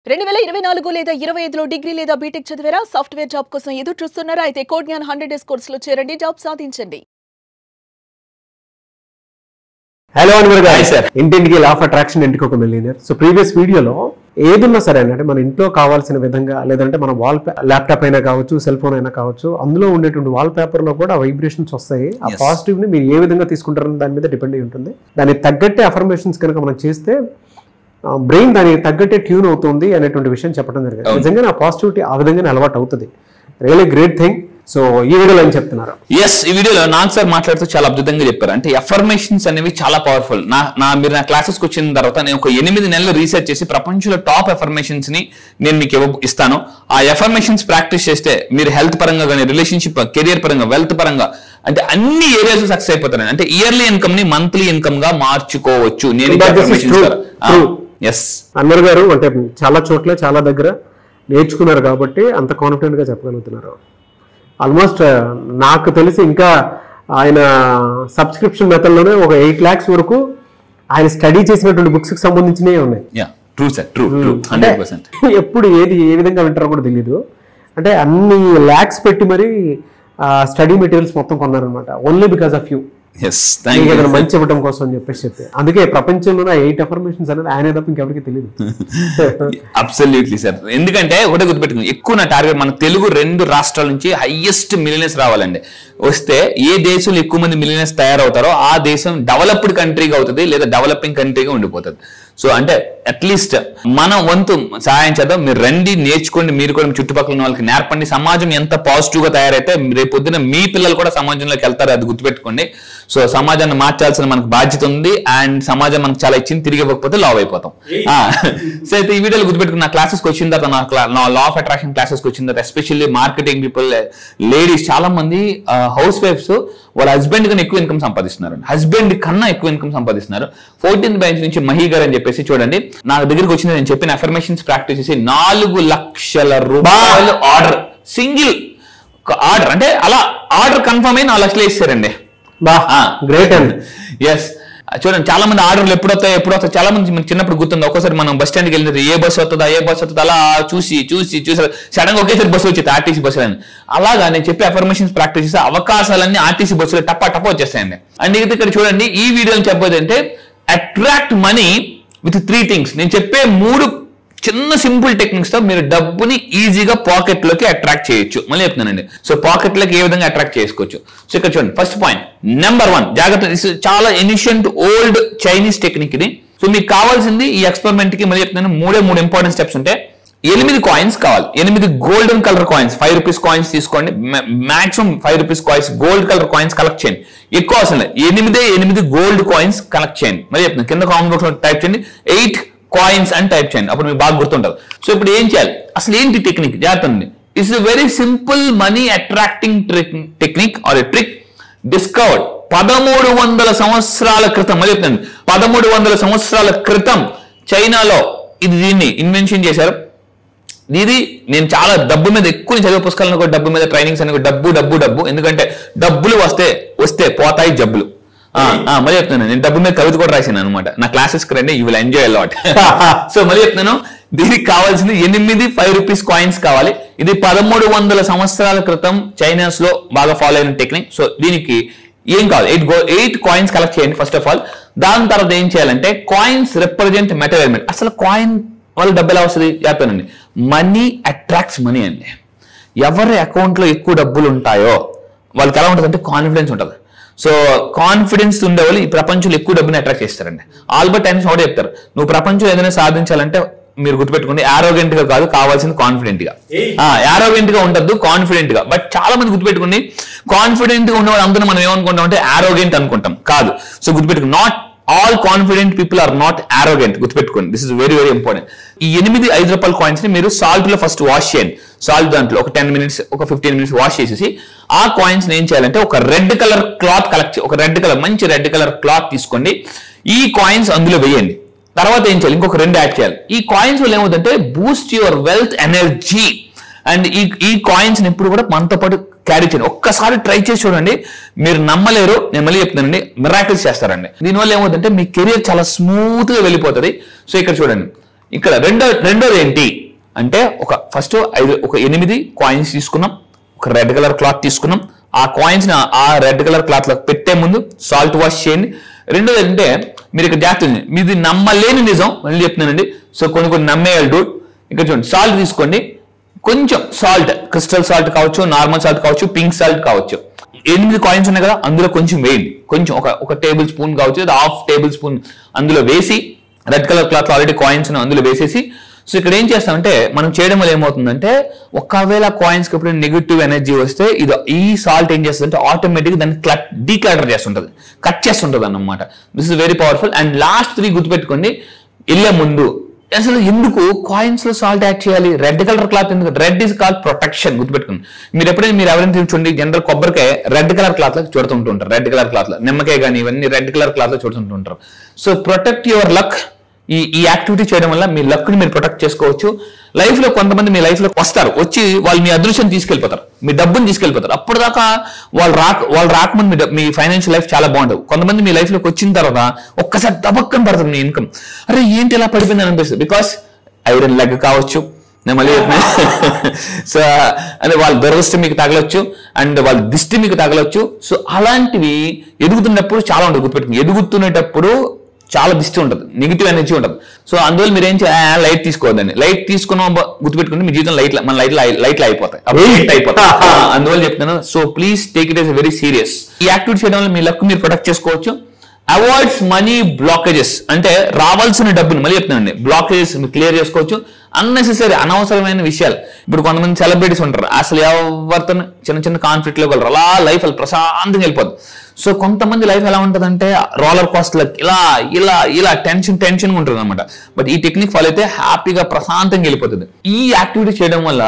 2024 లేదా 25లో డిగ్రీ లేదా బీటెక్ చదివారా? సాఫ్ట్వేర్ జాబ్ కోసం ఎదురు చూస్తున్నారా? అయితే కోడ్ జ్ఞాన్ 100 డేస్ కోర్సులో చేరండి, జాబ్ సాధించండి. హలో అన్వర్ గారు, సార్ ఇంటింటికి లా ఆఫ్ అట్రాక్షన్ ఇంటికి ఒక మిలియనర్. సో ప్రీవియస్ వీడియోలో ఏదున్నా సరే అంటే మన ఇంట్లో కావాల్సిన విధంగా, లేదంటే మన ల్యాప్టాప్ అయినా కావచ్చు, సెల్ ఫోన్ అయినా కావచ్చు, అందులో ఉండేటువంటి వాల్ పేపర్ లో కూడా వైబ్రేషన్స్ వస్తాయి. ఆ పాజిటివ్ ని మీరు ఏ విధంగా తీసుకుంటారని దాని మీద డిపెండ్ అయి ఉంటుంది. దానికి తగ్గట్టే అఫర్మేషన్స్ కనుక మనం చేస్తే బ్రెయిన్ దానికి తగ్గట్టే ట్యూన్ అవుతుంది అనేటువంటి విషయం చెప్పడం జరిగింది. నిజంగా ఆ పాజిటివిటీ ఆ విధంగానే అలవాటు అవుతుంది. Really great thing. సో ఈ వీడియోలో ఏం చెప్తున్నారు? ఈ వీడియోలో నాగ్ సార్ మాట్లాడుతూ చాలా అద్భుతంగా చెప్పారు. అంటే అఫర్మేషన్స్ అనేవి చాలా పవర్ఫుల్. మీరు నా క్లాసెస్కి వచ్చిన తర్వాత నేను ఒక 8 నెలలు రీసెర్చ్ చేసి ప్రపంచంలో టాప్ అఫర్మేషన్స్ ని నేను మీకు ఇస్తాను. ఆ అఫర్మేషన్స్ ప్రాక్టీస్ చేస్తే మీరు హెల్త్ పరంగా కానీ, రిలేషన్షిప్, కెరియర్ పరంగా, వెల్త్ పరంగా, అంటే అన్ని ఏరియాస్ సక్సెస్ అయిపోతారు. అంటే ఇయర్లీ ఇన్కమ్ ని మంత్లీ ఇన్కమ్ గా మార్చుకోవచ్చు. అన్వర్ గారు అంటే చాలా చోట్ల చాలా దగ్గర నేర్చుకున్నారు కాబట్టి అంత కాన్ఫిడెంట్ గా చెప్పగలుగుతున్నారు. ఆల్మోస్ట్ నాకు తెలిసి ఇంకా ఆయన సబ్స్క్రిప్షన్ మెథడ్లోనే ఒక 8 lakhs వరకు ఆయన స్టడీ చేసినటువంటి బుక్స్ కి సంబంధించినవి ఉన్నాయి. అంటే ఎప్పుడు ఏది ఏ విధంగా వింటారో కూడా తెలియదు. అంటే అన్ని ల్యాక్స్ పెట్టి మరి స్టడీ మెటీరియల్స్ మొత్తం కొన్నారనమాట, ఓన్లీ బికాస్ ఆఫ్ యూ. మంచి ఇవ్వడం కోసం అని చెప్పేసి అందుకే ప్రపంచంలో 8 అఫర్మేషన్స్ అనేది ఆయన తప్ప ఇంకెవరికి తెలియదు. Absolutely sir. ఎందుకంటే ఒకటే గుర్తుపెట్టుకుని, ఎక్కువ నా టార్గెట్ మన తెలుగు 2 రాష్ట్రాల నుంచి హైయెస్ట్ మిలియనర్స్ రావాలండి. వస్తే ఏ దేశంలో ఎక్కువ మంది మిలియనర్స్ తయారవుతారో ఆ దేశం డెవలప్డ్ కంట్రీగా అవుతుంది, లేదా డెవలపింగ్ కంట్రీగా ఉండిపోతుంది. సో అంటే అట్లీస్ట్ మనం వంతు సహాయం చేద్దాం. మీరు రండి, నేర్చుకోండి, మీరు కూడా చుట్టుపక్కల ఉన్న వాళ్ళకి నేర్పండి. సమాజం ఎంత పాజిటివ్ గా తయారైతే రేపు పొద్దున మీ పిల్లలు కూడా సమాజంలోకి వెళ్తారు, అది గుర్తుపెట్టుకోండి. సో సమాజాన్ని మార్చాల్సిన మనకు బాధ్యత ఉంది. అండ్ సమాజం మనకు చాలా ఇచ్చింది, తిరిగి ఇవ్వకపోతే లావ్ అయిపోతాం. సో అయితే ఈ వీడియోలో గుర్తుపెట్టుకుని, నా క్లాసెస్కి వచ్చిన తర్వాత, నా లా ఆఫ్ అట్రాక్షన్ క్లాసెస్కి వచ్చిన తర్వాత, ఎస్పెషల్లీ మార్కెటింగ్ పీపుల్, లేడీస్, చాలా మంది హౌస్ వైఫ్స్ వాళ్ళ హస్బెండ్ కన్నా ఎక్కువ ఇన్కమ్ సంపాదిస్తున్నారు. హస్బెండ్ కన్నా ఎక్కువ ఇన్కమ్ సంపాదిస్తున్నారు. 14th బ్రాంచ్ నుంచి మహి గారు అని చెప్పేసి చూడండి, నా దగ్గరికి వచ్చింది. నేను చెప్పిన అఫర్మేషన్స్ ప్రాక్టీస్ చేసి 4 లక్షల రూపాయలు ఆర్డర్, సింగిల్ ఆర్డర్, అంటే అలా ఆర్డర్ కన్ఫర్మ్ అయి 4 లక్షలు ఇస్తారండి. గ్రేట్ అండి. ఎస్, చూడండి చాలా మంది ఆర్డర్లు ఎప్పుడు వస్తాయి చాలా మంది చిన్నప్పుడు గుర్తుంది. ఒక్కోసారి మనం బస్ స్టాండ్కి వెళ్ళినది ఏ బస్సు వస్తుందా అలా చూసి సడన్ గా ఒకేసారి బస్సు వచ్చేది, ఆర్టీసీ బస్సులు అని. అలాగా నేను చెప్పి అఫర్మేషన్స్ ప్రాక్టీస్ చేస్తే అవకాశాలన్నీ ఆర్టీసీ బస్సులు టప్ప వచ్చేస్తాయండి. అండ్ ఇక్కడ చూడండి, ఈ వీడియోని చెప్పేది అంటే అట్రాక్ట్ మనీ విత్ 3 things. నేను చెప్పే 3 చిన్న సింపుల్ టెక్నిక్స్ తో మీరు డబ్బుని ఈజీగా పాకెట్ లోకి అట్రాక్ట్ చేయొచ్చు. మళ్ళీ చెప్తున్నానండి. సో పాకెట్ లోకి ఏ విధంగా అట్రాక్ట్ చేసుకోవచ్చు. సో ఇక్కడ చూడండి, ఫస్ట్ పాయింట్, నెంబర్ 1, జాగ్రత్త. చాలా ఎన్షియంట్ ఓల్డ్ చైనీస్ టెక్నిక్ ఇది. సో మీకు కావాల్సింది ఈ ఎక్స్పెరిమెంట్ కి మళ్ళీ చెప్తున్నాను, 3 ఇంపార్టెంట్ స్టెప్స్ ఉంటాయి. 8 కాయిన్స్ కావాలి. 8 golden colour coins, 5 rupees coins తీసుకోండి. Maximum 5 rupees coins, gold colour coins collect చేయండి. ఎక్కువ అవసరం లేదు, 8 గోల్డ్ కాయిన్స్ కలెక్ట్ చేయండి. మళ్ళీ చెప్తున్నాను, కింద కామెంట్ బాక్స్ లో టైప్ చేయండి 8 కాయిన్స్ అని టైప్ చేయండి, అప్పుడు మీకు బాగా గుర్తుంటుంది. సో ఇప్పుడు ఏం చేయాలి, అసలు ఏంటి టెక్నిక్? జాగ్రత్త. It's a very simple money attracting technique or a trick discovered 1300 సంవత్సరాల క్రితం. మళ్ళీ చెప్తాను, 1300 సంవత్సరాల క్రితం చైనాలో దీన్ని ఇన్వెన్షన్ చేశారు. ఇది నేను చాలా డబ్బు మీద ఎక్కువ చదివే పుస్తకాలను కూడా, డబ్బు మీద ట్రైనింగ్స్ అని, డబ్బు, ఎందుకంటే డబ్బులు వస్తే పోతాయి జబ్బులు. మళ్ళీ చెప్తున్నాను, నేను డబ్బు మీద కవిత కూడా రాశాను అనమాట. నా క్లాసెస్కి రండి, you will enjoy a lot. So మళ్ళీ చెప్తున్నాను, దీనికి కావాల్సింది 8 5 రూపీస్ కాయిన్స్ కావాలి. ఇది 1300 సంవత్సరాల క్రితం చైనాస్ లో బాగా ఫాలో అయిన టెక్నిక్. సో దీనికి ఏం కావాలి, 8 కాయిన్స్ కలెక్ట్ చేయండి ఫస్ట్ ఆఫ్ ఆల్. దాని తర్వాత ఏం చేయాలంటే, కాయిన్స్ రిప్రజెంట్ మెటీరియల్. అసలు కాయిన్ వాళ్ళు డబ్బు ఎలా వస్తుంది చెప్తానండి. మనీ అట్రాక్ట్స్ మనీ అండి. ఎవరి అకౌంట్లో ఎక్కువ డబ్బులు ఉంటాయో వాళ్ళకి ఎలా ఉంటుంది అంటే కాన్ఫిడెన్స్ ఉంటుంది. సో కాన్ఫిడెన్స్ ఉండేవాళ్ళు ఈ ప్రపంచంలో ఎక్కువ డబ్బుని అట్రాక్ట్ చేస్తారండి. ఆల్బర్ట్ ఐన్స్టీన్ కూడా చెప్తారు, నువ్వు ప్రపంచంలో ఏదైనా సాధించాలంటే మీరు గుర్తుపెట్టుకోండి, యారోగెంట్ గా కాదు, కావాల్సింది కాన్ఫిడెంట్ గా. యారోగెంట్ గా ఉండద్దు, కాన్ఫిడెంట్ గా. బట్ చాలా మంది గుర్తుపెట్టుకోండి, కాన్ఫిడెంట్ గా ఉన్న వాళ్ళందరూ మనం ఏమనుకుంటాం అంటే యారోగెంట్ అనుకుంటాం. కాదు. సో గుర్తుపెట్టుకోండి, not all confident people are not arrogant. గుర్తుపెట్టుకోండి, this is very very important. ఈ 8 5 రూపాయల కాయిన్స్ ని మీరు సాల్ట్ లో ఫస్ట్ వాష్ చేయండి. సాల్ట్ దాంట్లో ఒక 10 minutes, ఒక 15 minutes వాష్ చేసేసి ఆ కాయిన్స్ ఏం చేయాలంటే ఒక రెడ్ కలర్ క్లాత్ కలెక్ట్, ఒక మంచి రెడ్ కలర్ క్లాత్ తీసుకోండి. ఈ కాయిన్స్ అందులో వేయండి. తర్వాత ఏం చేయాలి, ఇంకొక 2 యాడ్ చేయాలి. ఈ కాయిన్స్ వల్ల ఏమవుతుందంటే Boost your wealth energy. And ఈ కాయిన్స్ ఎప్పుడు కూడా మనతో పాటు క్యారీ చేయండి. ఒక్కసారి ట్రై చేసి చూడండి, మీరు నమ్మలేరు. నేను మళ్ళీ చెప్తానండి, మిరాకిల్స్ చేస్తారండి. దీనివల్ల ఏమవుతుందంటే మీ కెరియర్ చాలా స్మూత్ గా వెళ్ళిపోతుంది. సో ఇక్కడ చూడండి, ఇక్కడ రెండోది ఏంటి అంటే ఫస్ట్ 8 కాయిన్స్ తీసుకున్నాం, ఒక రెడ్ కలర్ క్లాత్ తీసుకున్నాం. ఆ కాయిన్స్ ఆ రెడ్ కలర్ క్లాత్ లో పెట్టే ముందు సాల్ట్ వాష్ చేయండి. రెండోది అంటే మీరు ఇక్కడ జాగ్రత్త, మీది నమ్మలేని నిజం మళ్ళీ చెప్తున్నానండి. సో కొన్ని నమ్మేయాలి డూడ్. ఇక్కడ చూడండి, సాల్ట్ తీసుకోండి, కొంచెం సాల్ట్, క్రిస్టల్ సాల్ట్ కావచ్చు, నార్మల్ సాల్ట్ కావచ్చు, పింక్ సాల్ట్ కావచ్చు. 8 కాయిన్స్ ఉన్నాయి కదా, అందులో కొంచెం వేయండి, కొంచెం ఒక టేబుల్ స్పూన్ కావచ్చు, హాఫ్ టేబుల్ స్పూన్ అందులో వేసి, red colour cloth already coins అందులో వేసేసి. సో ఇక్కడ ఏం చేస్తామంటే మనం చేయడం వల్ల ఏమవుతుందంటే, ఒకవేళ కాయిన్స్ కి ఎప్పుడు నెగిటివ్ ఎనర్జీ వస్తే ఈ సాల్ట్ ఏం చేస్తుంది అంటే ఆటోమేటిక్ దాన్ని డీక్లటర్ చేస్తుంటది, కట్ చేస్తుంటది అన్నమాట. This is very powerful. And last 3 గుర్తుపెట్టుకోండి. వెళ్ళే ముందు అసలు ఎందుకు కాయిన్స్ లో సాల్ట్ యాడ్ చేయాలి, రెడ్ కలర్ క్లాత్ ఎందుకు? Red is called protection. గుర్తుపెట్టుకోండి. మీరు ఎవరైనా చూడండి, జనరల్ కొబ్బరికాయ రెడ్ కలర్ క్లాత్ లో చూడుతుంటుంటారు, రెడ్ కలర్ క్లాత్ లో. నిమ్మకాయ కానీ ఇవన్నీ రెడ్ కలర్ క్లాత్ లో చూడుతుంటుంటారు. So protect your luck. ఈ యాక్టివిటీ చేయడం వల్ల మీ లక్ ని మీరు ప్రొటెక్ట్ చేసుకోవచ్చు. లైఫ్ లో కొంతమంది మీ లైఫ్ లో వస్తారు, వచ్చి వాళ్ళు మీ అదృష్టం తీసుకెళ్లిపోతారు, మీ డబ్బుని తీసుకెళ్లిపోతారు. అప్పటిదాకా వాళ్ళు రాకముందు మీ ఫైనాన్షియల్ లైఫ్ చాలా బాగుంటుంది. కొంతమంది మీ లైఫ్ లోకి వచ్చిన తర్వాత ఒక్కసారి దబక్కన పడుతుంది మీ ఇన్కమ్. అరే ఏంటి ఇలా పడిపోయింది అనిపిస్తుంది. బికాస్ ఐరన్ లెగ్ కావచ్చు, నేను మళ్ళీ సో అంటే వాళ్ళ దురదృష్టం మీకు తగలొచ్చు, అండ్ వాళ్ళ దిష్టి మీకు తగలొచ్చు. సో అలాంటివి ఎదుగుతున్నప్పుడు చాలా ఉంటుంది. గుర్తుపెట్టుకుని, ఎదుగుతున్నప్పుడు చాలా దిష్టి ఉంటుంది, నెగిటివ్ ఎనర్జీ ఉంటుంది. సో అందువల్ల మీరు ఏం చేయాలి, లైట్ తీసుకోవద్దండి. లైట్ తీసుకున్నాం గుర్తుపెట్టుకుంటే మీ జీవితం మన లైట్లు అయిపోతాయి. అందువల్ల చెప్తాను. So please take it as very serious. ఈ యాక్టివిటీ చేయడం వల్ల మీ లక్ మీరు ప్రొటెక్ట్ చేసుకోవచ్చు. అవాయిడ్స్ మనీ బ్లాకేజెస్, అంటే రావాల్సిన డబ్బుని మళ్ళీ చెప్తానండి, బ్లాకేజెస్ మీరు క్లియర్ చేసుకోవచ్చు. అన్నెసెసరీ అనవసరమైన విషయాలు. ఇప్పుడు కొంతమంది సెలబ్రిటీస్ ఉంటారు, అసలు ఎవరితో చిన్న కాన్ఫ్లిక్ట్ లో వెళ్ళరు, అలా లైఫ్ వాళ్ళు ప్రశాంతంగా వెళ్ళిపోద్ది. సో కొంతమంది లైఫ్ ఎలా ఉంటుందంటే రోలర్ కోస్టర్ ఇలా టెన్షన్ ఉంటుంది అనమాట. బట్ ఈ టెక్నిక్ ఫాలో అయితే హ్యాపీగా ప్రశాంతంగా వెళ్ళిపోతుంది. ఈ యాక్టివిటీ చేయడం వల్ల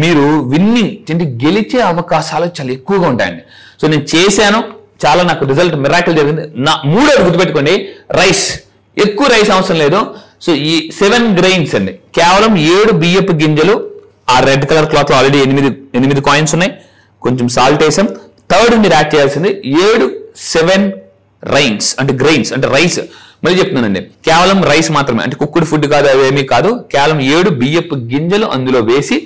మీరు విన్నింగ్ అంటే గెలిచే అవకాశాలు చాలా ఎక్కువగా ఉంటాయండి. సో నేను చేశాను, చాలా నాకు రిజల్ట్ మిరాకిల్ జరిగింది. మూడోది గుర్తుపెట్టుకోండి, రైస్. ఎక్కువ రైస్ అవసరం లేదు. సో ఈ 7 గ్రెయిన్స్ అండి, కేవలం 7 బియ్యపు గింజలు. ఆ రెడ్ కలర్ క్లాత్ లో ఆల్రెడీ 8 కాయిన్స్ ఉన్నాయి, కొంచెం సాల్ట్ వేసాం. థర్డ్ మీరు యాడ్ చేయాల్సింది 7 రైన్స్ అంటే గ్రెయిన్స్ అంటే రైస్. మళ్ళీ చెప్తున్నానండి, కేవలం రైస్ మాత్రమే, అంటే కుక్కుడు ఫుడ్ కాదు, అవేమీ కాదు. కేవలం 7 బియ్యపు గింజలు అందులో వేసి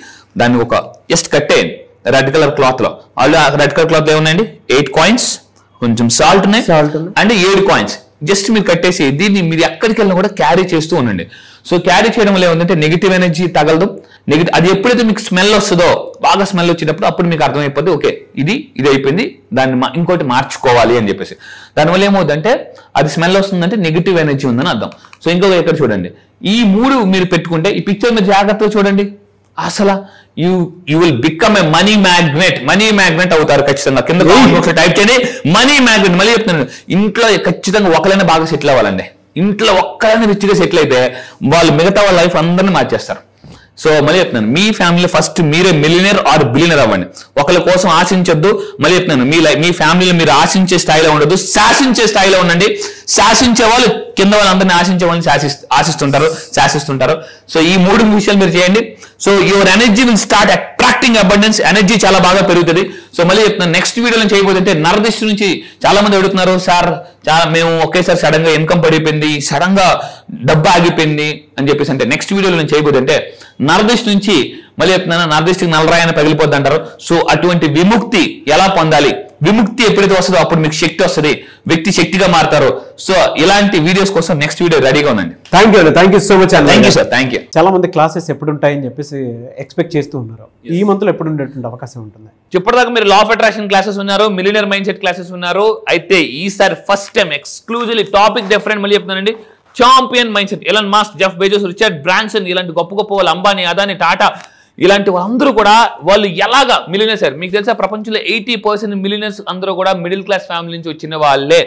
దాన్ని జస్ట్ కట్టేయండి రెడ్ కలర్ క్లాత్ లో. ఆల్రెడీ రెడ్ కలర్ క్లాత్ ఏమున్నాయండి, 8 కాయిన్స్, కొంచెం సాల్ట్ ఉన్నాయి, అండ్ 7 కాయిన్స్. జస్ట్ మీరు కట్టేసి దీన్ని మీరు ఎక్కడికి వెళ్ళినా కూడా క్యారీ చేస్తూ ఉండండి. సో క్యారీ చేయడం వల్ల ఏముందంటే నెగిటివ్ ఎనర్జీ తగలదు. అది ఎప్పుడైతే మీకు స్మెల్ వస్తుందో, బాగా స్మెల్ వచ్చినప్పుడు అప్పుడు మీకు అర్థమైపోద్ది, ఓకే ఇది అయిపోయింది, దాన్ని ఇంకోటి మార్చుకోవాలి అని చెప్పేసి. దానివల్ల ఏమవుతుందంటే అది స్మెల్ వస్తుందంటే నెగిటివ్ ఎనర్జీ ఉందని అర్థం. సో ఇంకొక ఇక్కడ చూడండి, ఈ 3 మీరు పెట్టుకుంటే, ఈ పిక్చర్ మీరు జాగ్రత్తగా చూడండి, అసలు you will become a money magnet అవుతారు ఖచ్చితంగా. కింద టైప్ చేయండి మనీ మ్యాగ్నెట్. మళ్ళీ చెప్తున్నాను, ఇంట్లో ఖచ్చితంగా ఒకరైనా బాగా సెటిల్ అవ్వాలండి. ఇంట్లో ఒక్కరైనా రిచ్గా సెటిల్ అయితే వాళ్ళు మిగతా వాళ్ళ లైఫ్ అందరినీ మార్చేస్తారు. సో మళ్ళీ చెప్తున్నాను, మీ ఫ్యామిలీ ఫస్ట్ మీరే మిలియనర్ ఆర్ బిలియనర్ అవ్వండి. ఒకరి కోసం ఆశించొద్దు. మళ్ళీ చెప్తున్నాను, మీ ఫ్యామిలీలో మీరు ఆశించే స్థాయిలో ఉండదు, శాసించే స్థాయిలో ఉండండి. శాసించే వాళ్ళు కింద వాళ్ళందరినీ ఆశించే వాళ్ళని శాసిస్తుంటారు. సో ఈ 3 విషయాలు మీరు చేయండి. So your energy will start attracting abundance. Energy చాలా బాగా పెరుగుతుంది. సో మళ్ళీ చెప్తున్నాను, నెక్స్ట్ వీడియోలో చేయబోతుంటే నరదిష్టి నుంచి చాలా మంది అడుగుతున్నారు, సార్ మేము ఒకేసారి సడన్ గా ఇన్కమ్ పడిపోయింది, సడన్ గా డబ్బు ఆగిపోయింది అని చెప్పేసి. అంటే నెక్స్ట్ వీడియోలో నేను చేయబోతుంటే నరదిష్టి నుంచి మళ్ళీ చెప్తున్నాను, నరదిష్టికి నల్లరాయని పగిలిపోద్ది అంటారు. సో అటువంటి విముక్తి ఎలా పొందాలి, విముక్తి ఎప్పుడైతే వస్తుందో అప్పుడు మీకు శక్తి వస్తుంది, వ్యక్తి శక్తిగా మారుతారు. సో ఇలాంటి వీడియోస్ కోసం నెక్స్ట్ వీడియో రెడీగా ఉండండి. Thank you so much. Thank you sir. Thank you. చాలా మంది క్లాసెస్ ఎప్పుడు ఉంటాయని చెప్పేసి ఎక్స్పెక్ట్ చేస్తూ ఉన్నారు. ఈ మంత్ లో ఎప్పుడు ఉండేటువంటి అవకాశం ఉంటుంది? ఇప్పటిదాకా మీరు లా ఆఫ్ అట్రాక్షన్ క్లాసెస్ ఉన్నారు, మిలియనర్ మైండ్ సెట్ క్లాసెస్ ఉన్నారు. అయితే ఈసారి first time exclusively topic different. మళ్ళీ చెప్తున్నానండి, champion mind set. Elon Musk, Jeff Bezos, Richard Branson, ఇలాంటి గొప్ప వాళ్ళు, అంబానీ, అదానీ, టాటా, ఇలాంటి వాళ్ళందరూ కూడా వాళ్ళు ఎలాగా మిలియనర్స్ అయ్యారు. మీకు తెలుసా, ప్రపంచంలో 80% మిలియనర్స్ అందరూ కూడా మిడిల్ క్లాస్ ఫ్యామిలీ నుంచి వచ్చిన వాళ్ళే.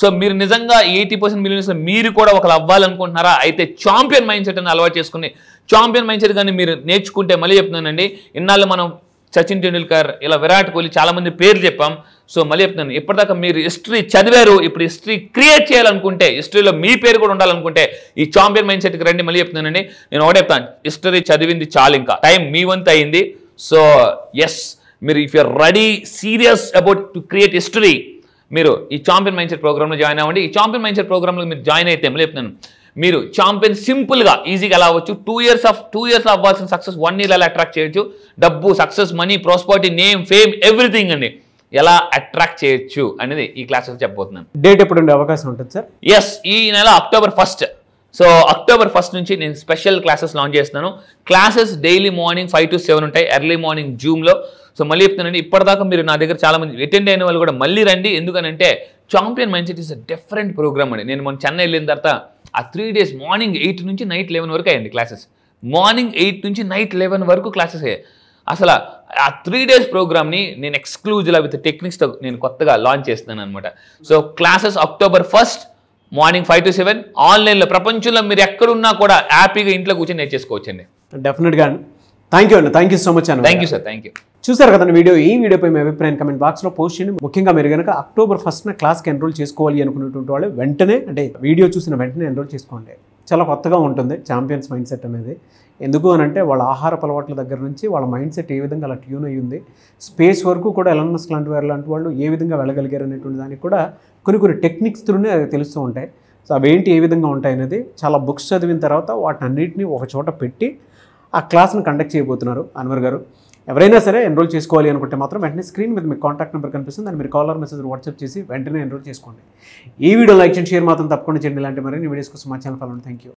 సో మీరు నిజంగా 80% మిలియనర్స్ మీరు కూడా ఒకరు అవ్వాలనుకుంటున్నారా? అయితే చాంపియన్ మైండ్ సెట్ అని అలవాటు చేసుకుని, చాంపియన్ మైండ్ సెట్ కానీ మీరు నేర్చుకుంటే, మళ్ళీ చెప్తున్నానండి, ఇన్నాళ్ళు మనం సచిన్ టెండూల్కర్, ఇలా విరాట్ కోహ్లీ, చాలా మంది పేర్లు చెప్పాం. సో మళ్ళీ చెప్తున్నాను, ఇప్పటిదాకా మీరు హిస్టరీ చదివారు, ఇప్పుడు హిస్టరీ క్రియేట్ చేయాలనుకుంటే, హిస్టరీలో మీ పేరు కూడా ఉండాలనుకుంటే ఈ చాంపియన్ మైండ్ సెట్కి రండి. మళ్ళీ చెప్తున్నానండి, నేను ఒకటే చెప్తాను, హిస్టరీ చదివింది చాలు, ఇంకా టైం మీ వంతు అయింది. సో ఎస్, మీరు if you're ready serious about to create history, మీరు ఈ చాంపియన్ మైండ్ సెట్ ప్రోగ్రామ్లో జాయిన్ అవ్వండి. ఈ చాంపియన్ మైండ్ సెట్ ప్రోగ్రామ్లో మీరు జాయిన్ అయితే మళ్ళీ చెప్తున్నాను, మీరు ఛాంపియన్ సింపుల్గా ఈజీగా ఎలా అవ్వచ్చు, 2 years అవ్వాల్సిన సక్సెస్ 1 year ఎలా అట్రాక్ట్ చేయొచ్చు, డబ్బు, success, money, prosperity, name, fame, everything అండి ఎలా అట్రాక్ట్ చేయొచ్చు అనేది ఈ క్లాసెస్ చెప్పబోతున్నాను. డేట్ ఎప్పుడు ఉండే అవకాశం ఉంటుంది సార్? ఎస్, ఈ నెల October 1st. So October 1st నుంచి నేను స్పెషల్ క్లాసెస్ లాంచ్ చేస్తున్నాను. క్లాసెస్ డైలీ మార్నింగ్ 5 to 7 ఉంటాయి, ఎర్లీ మార్నింగ్ జూమ్లో. సో మళ్ళీ చెప్తానండి, ఇప్పటిదాకా మీరు నా దగ్గర చాలా మంది అటెండ్ అయిన వాళ్ళు కూడా మళ్ళీ రండి. ఎందుకనంటే champion mindset is a different program అండి. నేను మొన్న చెన్నై వెళ్ళిన తర్వాత ఆ 3 days మార్నింగ్ 8 నుంచి నైట్ 11 వరకు అయ్యింది క్లాసెస్. మార్నింగ్ 8 నుంచి నైట్ 11 వరకు క్లాసెస్ అయ్యాయి. అసలు ఆ 3 days ప్రోగ్రామ్ని నేను ఎక్స్క్లూజివ్గా విత్ టెక్నిక్స్తో నేను కొత్తగా లాంచ్ చేస్తున్నాను అనమాట. So classes October 1st morning 5 to 7 ఆన్లైన్లో. ప్రపంచంలో మీరు ఎక్కడున్నా కూడా హ్యాపీగా ఇంట్లో కూర్చొని నేర్చేసుకోవచ్చండి. డెఫినెట్గా అండి. థ్యాంక్ యూ అండి, థ్యాంక్ యూ సో మచ్ అండి. Thank you sir, thank you. చూసారు కదండి వీడియో. ఈ వీడియోపై మీ అభిప్రాయం కమెంట్ బాక్స్లో పోస్ట్ చేయండి. ముఖ్యంగా మీరు కనుక October 1st క్లాస్కి ఎన్రోల్ చేసుకోవాలి అనుకున్నటువంటి వాళ్ళు వెంటనే, అంటే వీడియో చూసిన వెంటనే ఎన్రోల్ చేసుకోండి. చాలా కొత్తగా ఉంటుంది ఛాంపియన్స్ మైండ్ సెట్ అనేది. ఎందుకు అని అంటే వాళ్ళ ఆహారపు అలవాట్ల దగ్గర నుంచి వాళ్ళ మైండ్ సెట్ ఏ విధంగా అలా ట్యూన్ అయ్యి ఉంది, స్పేస్ వరకు కూడా ఎలాన్ మస్క్ లాంటి వాళ్ళు ఏ విధంగా వెళ్ళగలిగారు అనేటువంటి దానికి కూడా కొన్ని టెక్నిక్స్ త్రూనే తెలుస్తూ ఉంటాయి. సో అవేంటి, ఏ విధంగా ఉంటాయి అనేది చాలా బుక్స్ చదివిన తర్వాత వాటిని అన్నింటినీ ఒక చోట పెట్టి ఆ క్లాస్ని కండక్ట్ చేయబోతున్నారు అన్వర్ గారు. ఎవరైనా సరే ఎన్రోల్ చేసుకోవాలి అనుకుంటే మాత్రం వెంటనే స్క్రీన్ మీద మీకు కాంటాక్ట్ నెంబర్ కనిపిస్తుంది, దాన్ని మీరు కాలర్ మెసేజ్ వాట్సాప్ చేసి వెంటనే ఎన్రోల్ చేసుకోండి. ఈ వీడియో లైక్ చేయండి, షేర్ మాత్రం తప్పకుండా చేయండి. ఇలాంటి మరిన్ని వీడియోస్ కోసం మా ఛానల్ ఫాలో. Thank you.